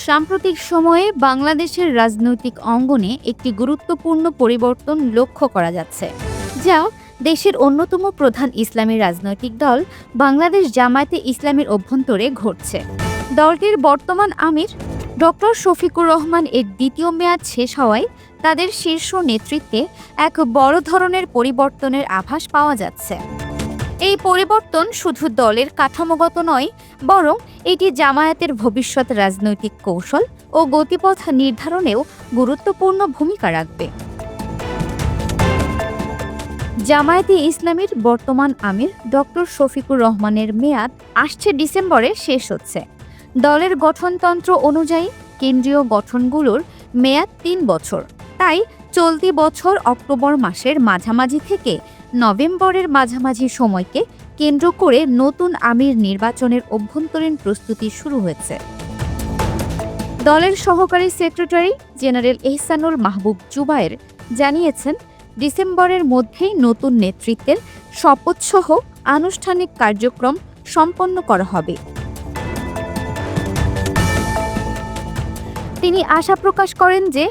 সাম্প্রতিক সময়ে বাংলাদেশের রাজনৈতিক অঙ্গনে একটি গুরুত্বপূর্ণ পরিবর্তন লক্ষ্য করা যাচ্ছে, যা দেশের অন্যতম প্রধান ইসলামী রাজনৈতিক দল বাংলাদেশ জামায়াতে ইসলামীর অভ্যন্তরে ঘটছে। দলটির বর্তমান আমির ডক্টর শফিকুর রহমান এর দ্বিতীয় মেয়াদ শেষ হওয়ায় তাদের শীর্ষ নেতৃত্বে এক বড় ধরনের পরিবর্তনের আভাস পাওয়া যাচ্ছে। এই পরিবর্তন শুধু দলের কাঠামোগত নয়, বরং এটি জামায়াতের ভবিষ্যৎ রাজনৈতিক কৌশল ও গতিপথ নির্ধারণেও গুরুত্বপূর্ণ ভূমিকা রাখবে। জামায়াতে ইসলামীর বর্তমান আমির ডক্টর শফিকুর রহমানের মেয়াদ আসছে ডিসেম্বরে শেষ হচ্ছে। দলের গঠনতন্ত্র অনুযায়ী কেন্দ্রীয় গঠনগুলোর মেয়াদ ৩ বছর। তাই চলতি বছর অক্টোবর মাসের মাঝামাঝি থেকে নভেম্বরের মাঝামাঝি সময়কে কেন্দ্র করে নতুন আমির নির্বাচনের অভ্যন্তরীণ প্রস্তুতি শুরু হয়েছে। দলের সহকারী সেক্রেটারি জেনারেল এহসানুল মাহবুব জুবায়ের জানিয়েছেন, ডিসেম্বরের মধ্যেই নতুন নেতৃত্বের শপথসহ আনুষ্ঠানিক কার্যক্রম সম্পন্ন করা হবে। তিনি আশা প্রকাশ করেন যে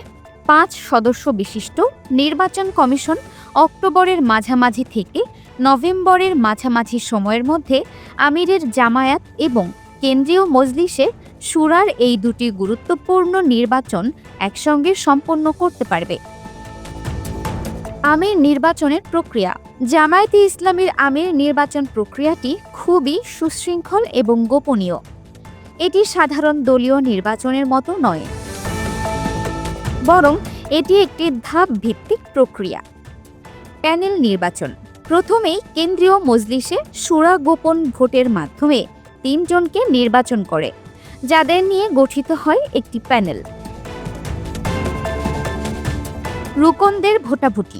৫ সদস্য বিশিষ্ট নির্বাচন কমিশন অক্টোবরের মাঝামাঝি থেকে নভেম্বরের মাঝামাঝি সময়ের মধ্যে আমিরের জামায়াত এবং কেন্দ্রীয় মজলিসে শুরার এই দুটি গুরুত্বপূর্ণ নির্বাচন একসঙ্গে সম্পন্ন করতে পারবে। আমির নির্বাচনের প্রক্রিয়া। জামায়াতে ইসলামীর আমির নির্বাচন প্রক্রিয়াটি খুবই সুশৃঙ্খল এবং গোপনীয়। এটি সাধারণ দলীয় নির্বাচনের মতো নয়, বরং এটি একটি ধাপ ভিত্তিক প্রক্রিয়া। প্যানেল নির্বাচন। প্রথমেই কেন্দ্রীয় মজলিসে শুরা গোপন ভোটের মাধ্যমে ৩ জনকে নির্বাচন করে, যাদের নিয়ে গঠিত হয় একটি প্যানেল। রুকনদের ভোটাভুটি।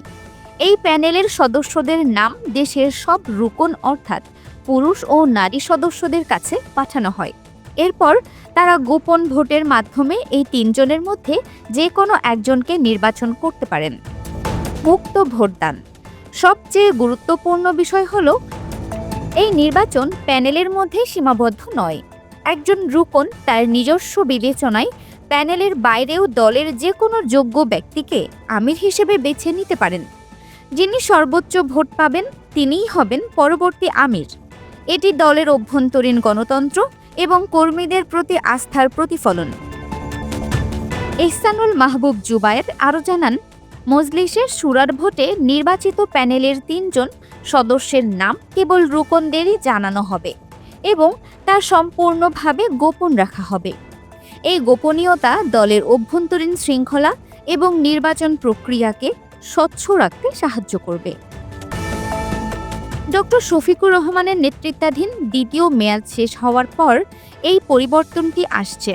এই প্যানেলের সদস্যদের নাম দেশের সব রুকন অর্থাৎ পুরুষ ও নারী সদস্যদের কাছে পাঠানো হয়। এরপর তারা গোপন ভোটের মাধ্যমে এই ৩ জনের মধ্যে যে কোনো একজনকে নির্বাচন করতে পারেন। মুক্ত ভোটদান। সবচেয়ে গুরুত্বপূর্ণ বিষয় হল, এই নির্বাচন প্যানেলের মধ্যে সীমাবদ্ধ নয়। একজন রুকন তার নিজস্ব বিবেচনায় প্যানেলের বাইরেও দলের যে কোনো যোগ্য ব্যক্তিকে আমির হিসেবে বেছে নিতে পারেন। যিনি সর্বোচ্চ ভোট পাবেন তিনিই হবেন পরবর্তী আমির। এটি দলের অভ্যন্তরীণ গণতন্ত্র এবং কর্মীদের প্রতি আস্থার প্রতিফলন। এহসানুল মাহবুব জুবায়ের আরও জানান, মজলিসের শুরার ভোটে নির্বাচিত প্যানেলের ৩ জন সদস্যের নাম কেবল রুকনদেরই জানানো হবে এবং তা সম্পূর্ণভাবে গোপন রাখা হবে। এই গোপনীয়তা দলের অভ্যন্তরীণ শৃঙ্খলা এবং নির্বাচন প্রক্রিয়াকে স্বচ্ছ রাখতে সাহায্য করবে। ডক্টর শফিকুর রহমানের নেতৃত্বাধীন দ্বিতীয় মেয়াদ শেষ হওয়ার পর এই পরিবর্তনটি আসছে।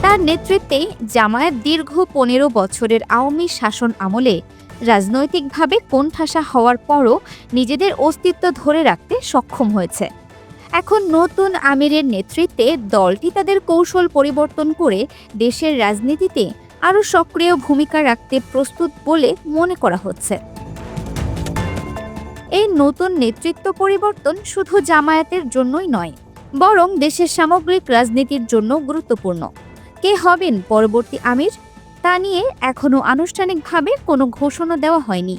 তার নেতৃত্বে জামায়াত দীর্ঘ ১৫ বছরের আওয়ামী শাসন আমলে রাজনৈতিকভাবে কোণঠাসা হওয়ার পরও নিজেদের অস্তিত্ব ধরে রাখতে সক্ষম হয়েছে। এখন নতুন আমিরের নেতৃত্বে দলটি তাদের কৌশল পরিবর্তন করে দেশের রাজনীতিতে আরও সক্রিয় ভূমিকা রাখতে প্রস্তুত বলে মনে করা হচ্ছে। এই নতুন নেতৃত্ব পরিবর্তন শুধু জামায়াতের জন্যই নয়, বরং দেশের সামগ্রিক রাজনীতির জন্য গুরুত্বপূর্ণ। কে হবেন পরবর্তী আমির তা নিয়ে এখনও আনুষ্ঠানিকভাবে কোনো ঘোষণা দেওয়া হয়নি।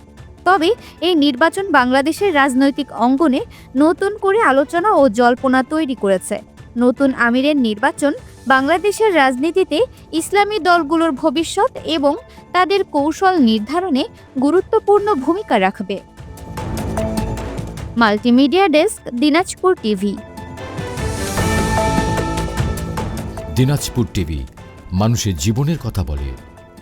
তবে এই নির্বাচন বাংলাদেশের রাজনৈতিক অঙ্গনে নতুন করে আলোচনা ও জল্পনা তৈরি করেছে। নতুন আমিরের নির্বাচন বাংলাদেশের রাজনীতিতে ইসলামী দলগুলোর ভবিষ্যৎ এবং তাদের কৌশল নির্ধারণে গুরুত্বপূর্ণ ভূমিকা রাখবে। Multimedia desk, Dinajpur TV. Dinajpur TV, মানুষের জীবনের কথা বলে।